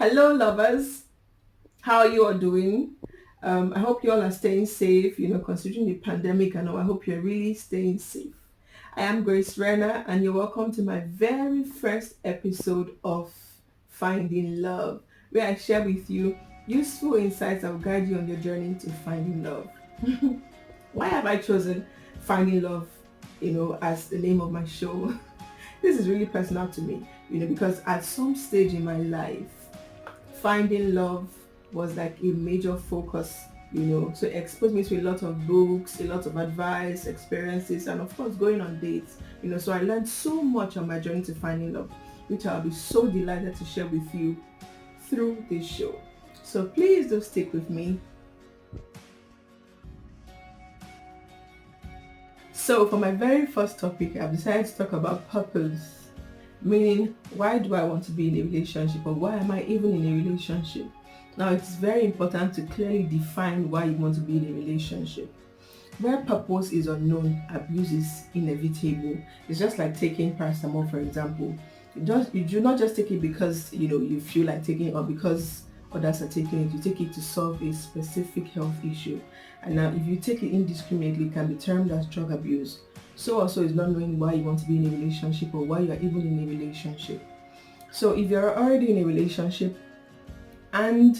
Hello, lovers. How are you all doing? I hope you all are staying safe, considering the pandemic and all. I hope you're really staying safe. I am Grace Renner, and you're welcome to my very first episode of Finding Love, where I share with you useful insights that will guide you on your journey to finding love. Why have I chosen Finding Love, as the name of my show? This is really personal to me, because at some stage in my life, finding love was like a major focus, so it exposed me to a lot of books, a lot of advice, experiences, and of course going on dates, so I learned so much on my journey to finding love, which I'll be so delighted to share with you through this show. So please do stick with me. So for my very first topic, I've decided to talk about purpose, meaning why do I want to be in a relationship, or why am I even in a relationship? Now, it's very important to clearly define why you want to be in a relationship. Where purpose is unknown, abuse is inevitable. It's just like taking paracetamol, for example. You do not just take it because you feel like taking it, or because others are taking it. You take it to solve a specific health issue. And now, if you take it indiscriminately, it can be termed as drug abuse. So also is not knowing why you want to be in a relationship, or why you are even in a relationship. So if you're already in a relationship and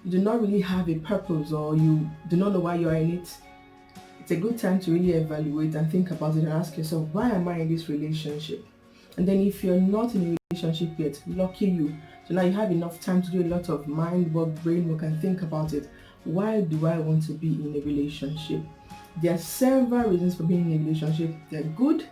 you do not really have a purpose, or you do not know why you are in it, it's a good time to really evaluate and think about it and ask yourself, why am I in this relationship? And then if you're not in a relationship yet, lucky you. So now you have enough time to do a lot of mind work, brain work, and think about it. Why do I want to be in a relationship? There are several reasons for being in a relationship. They're good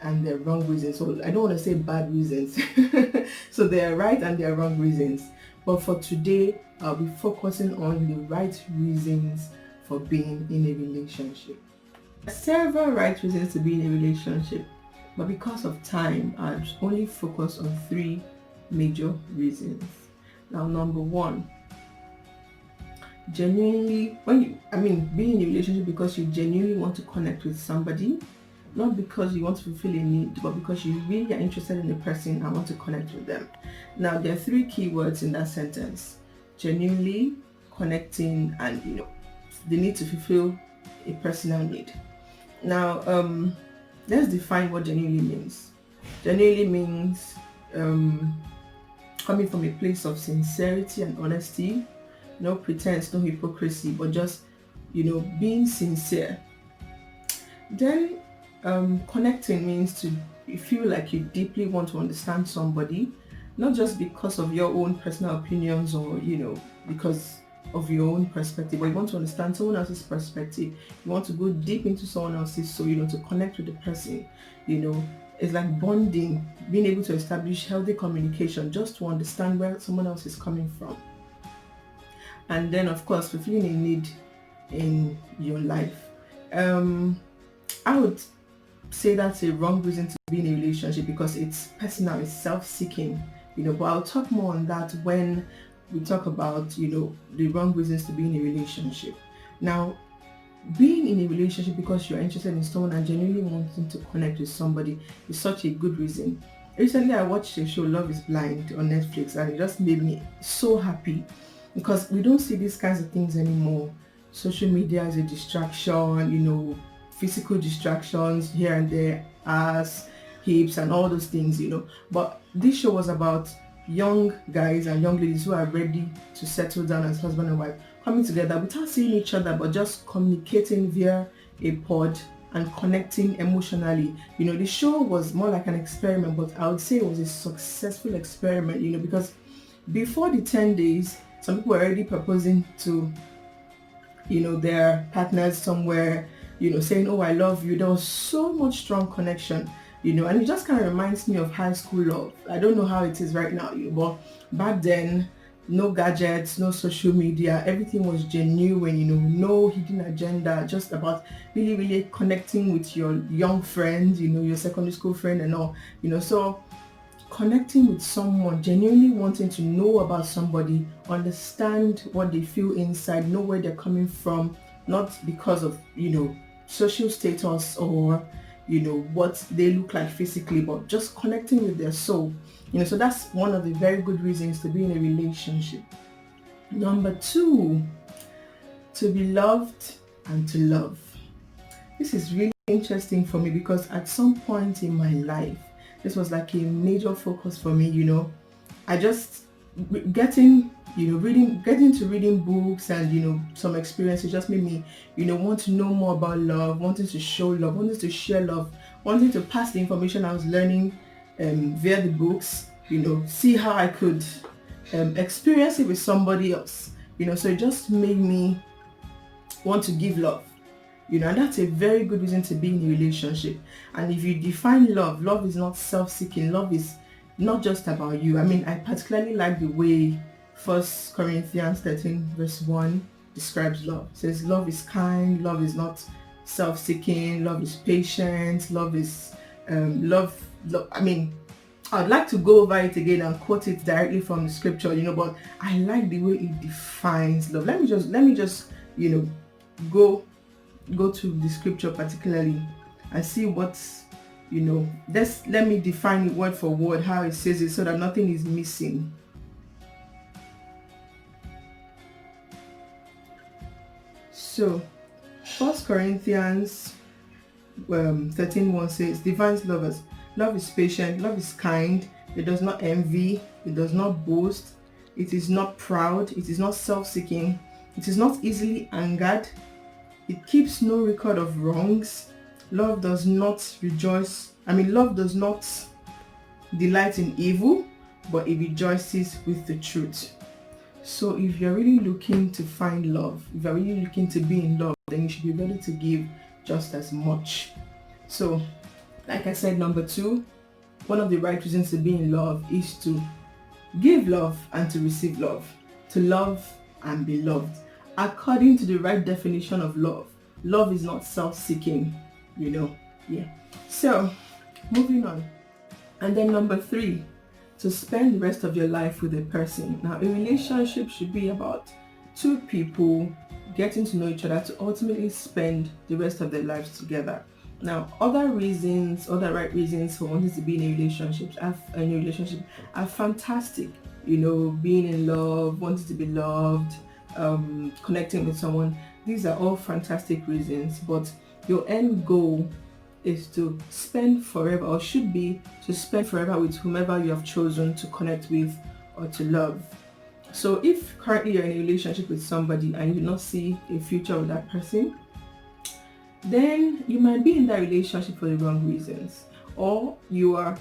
and they're wrong reasons. So I don't want to say bad reasons. So there are right and there are wrong reasons. But for today, I'll be focusing on the right reasons for being in a relationship. There are several right reasons to be in a relationship, but because of time, I'll only focus on three major reasons. Now, number one, being in a relationship because you genuinely want to connect with somebody, not because you want to fulfill a need, but because you really are interested in the person and want to connect with them. Now, there are three key words in that sentence: genuinely, connecting, and the need to fulfill a personal need. Now, let's define what genuinely means. Genuinely means coming from a place of sincerity and honesty, no pretense, no hypocrisy, but just being sincere. Then connecting means to feel like you deeply want to understand somebody, not just because of your own personal opinions, or because of your own perspective, but you want to understand someone else's perspective. You want to go deep into someone else's, so to connect with the person. It's like bonding, being able to establish healthy communication, just to understand where someone else is coming from. And then, of course, fulfilling a need in your life. I would say that's a wrong reason to be in a relationship, because it's personal, it's self-seeking, but I'll talk more on that when we talk about, the wrong reasons to be in a relationship. Now, being in a relationship because you're interested in someone and genuinely wanting to connect with somebody is such a good reason. Recently, I watched a show, Love is Blind, on Netflix, and it just made me so happy, because we don't see these kinds of things anymore. Social media is a distraction, physical distractions here and there, ass, hips, and all those things, But this show was about young guys and young ladies who are ready to settle down as husband and wife, coming together without seeing each other, but just communicating via a pod and connecting emotionally. The show was more like an experiment, but I would say it was a successful experiment, because before the 10 days, some people were already proposing to, their partners somewhere, saying, oh, I love you. There was so much strong connection, and it just kind of reminds me of high school love. I don't know how it is right now, but back then, no gadgets, no social media, everything was genuine, no hidden agenda, just about really, really connecting with your young friends, your secondary school friend and all, so connecting with someone, genuinely wanting to know about somebody, understand what they feel inside, know where they're coming from, not because of, social status or, what they look like physically, but just connecting with their soul. So that's one of the very good reasons to be in a relationship. Number 2, to be loved and to love. This is really interesting for me because at some point in my life, this was like a major focus for me. I just getting to reading books and some experiences just made me want to know more about love, wanting to show love, wanting to share love, wanting to pass the information I was learning via the books, see how I could experience it with somebody else, so it just made me want to give love, and that's a very good reason to be in a relationship. And if you define love is not self-seeking. Love is not just about you. I particularly like the way 1 Corinthians 13 verse 1 describes love. It says love is kind, love is not self-seeking, love is patient, love is love. I'd like to go over it again and quote it directly from the scripture, but I like the way it defines love. Let me just go to the scripture particularly and see what's let me define it word for word how it says it so that nothing is missing. So 1 Corinthians 13:1 says, defines lovers. Love is patient, love is kind, it does not envy, it does not boast, it is not proud, it is not self-seeking, it is not easily angered, it keeps no record of wrongs. Love does not delight in evil, but it rejoices with the truth. So if you're really looking to find love, if you're really looking to be in love, then you should be ready to give just as much. So, like I said, number 2, one of the right reasons to be in love is to give love and to receive love, to love and be loved. According to the right definition of love is not self-seeking, So, moving on. And then number 3, to spend the rest of your life with a person. Now, a relationship should be about 2 people getting to know each other to ultimately spend the rest of their lives together. Now, other right reasons for wanting to be in a relationship are fantastic. Being in love, wanting to be loved, connecting with someone. These are all fantastic reasons, but your end goal is to spend forever, or should be to spend forever with whomever you have chosen to connect with or to love. So if currently you're in a relationship with somebody and you do not see a future with that person, then you might be in that relationship for the wrong reasons, or you're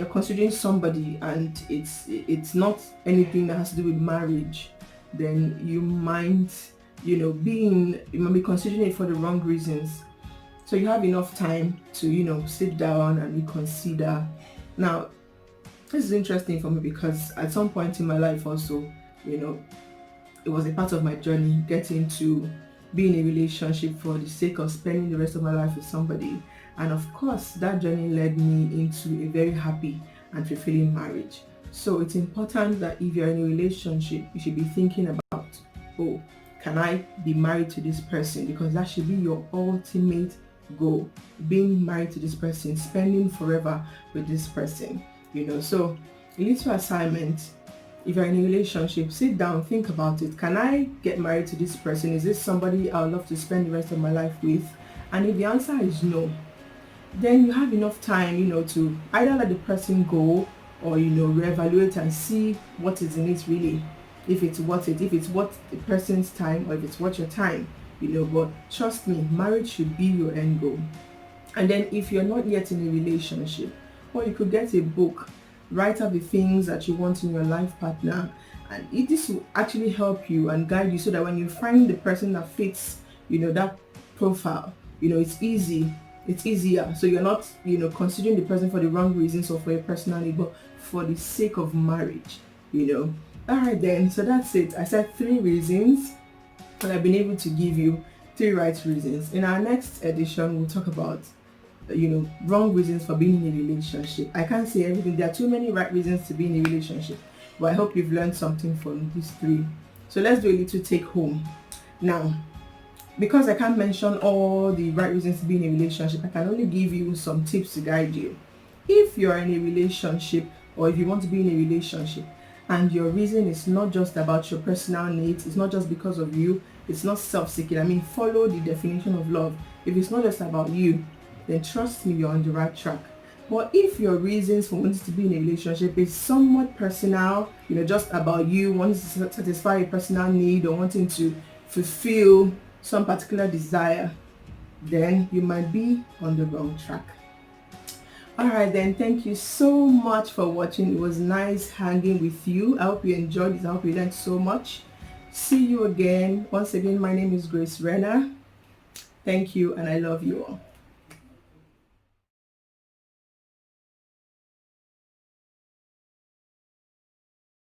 considering somebody and it's not anything that has to do with marriage, then you might be considering it for the wrong reasons. So you have enough time to sit down and reconsider. Now, this is interesting for me because at some point in my life also, it was a part of my journey getting to be in a relationship for the sake of spending the rest of my life with somebody. And of course, that journey led me into a very happy and fulfilling marriage. So it's important that if you're in a relationship, you should be thinking about, can I be married to this person? Because that should be your ultimate goal, being married to this person, spending forever with this person. So a little assignment: if you're in a relationship, sit down, think about it. Can I get married to this person? Is this somebody I would love to spend the rest of my life with? And if the answer is no, then you have enough time to either let the person go or reevaluate and see what is in it really, if it's worth it, if it's worth the person's time, or if it's worth your time. But trust me, marriage should be your end goal. And then if you're not yet in a relationship, or you could get a book, write out the things that you want in your life partner, and this will actually help you and guide you so that when you find the person that fits that profile, it's easier. So you're not considering the person for the wrong reasons or for your personality, but for the sake of marriage. Alright then, so that's it. I said 3 reasons, and I've been able to give you 3 right reasons. In our next edition, we'll talk about wrong reasons for being in a relationship. I can't say everything. There are too many right reasons to be in a relationship, but I hope you've learned something from these 3. So let's do a little take home. Now, because I can't mention all the right reasons to be in a relationship, I can only give you some tips to guide you. If you're in a relationship, or if you want to be in a relationship, and your reason is not just about your personal needs, it's not just because of you, it's not self-seeking. I mean, follow the definition of love. If it's not just about you, then trust me, you're on the right track. But if your reasons for wanting to be in a relationship is somewhat personal, just about you wanting to satisfy a personal need or wanting to fulfill some particular desire, then you might be on the wrong track. Alright then, thank you so much for watching. It was nice hanging with you. I hope you enjoyed this. I hope you learned so much. See you again. Once again, my name is Grace Renner. Thank you and I love you all.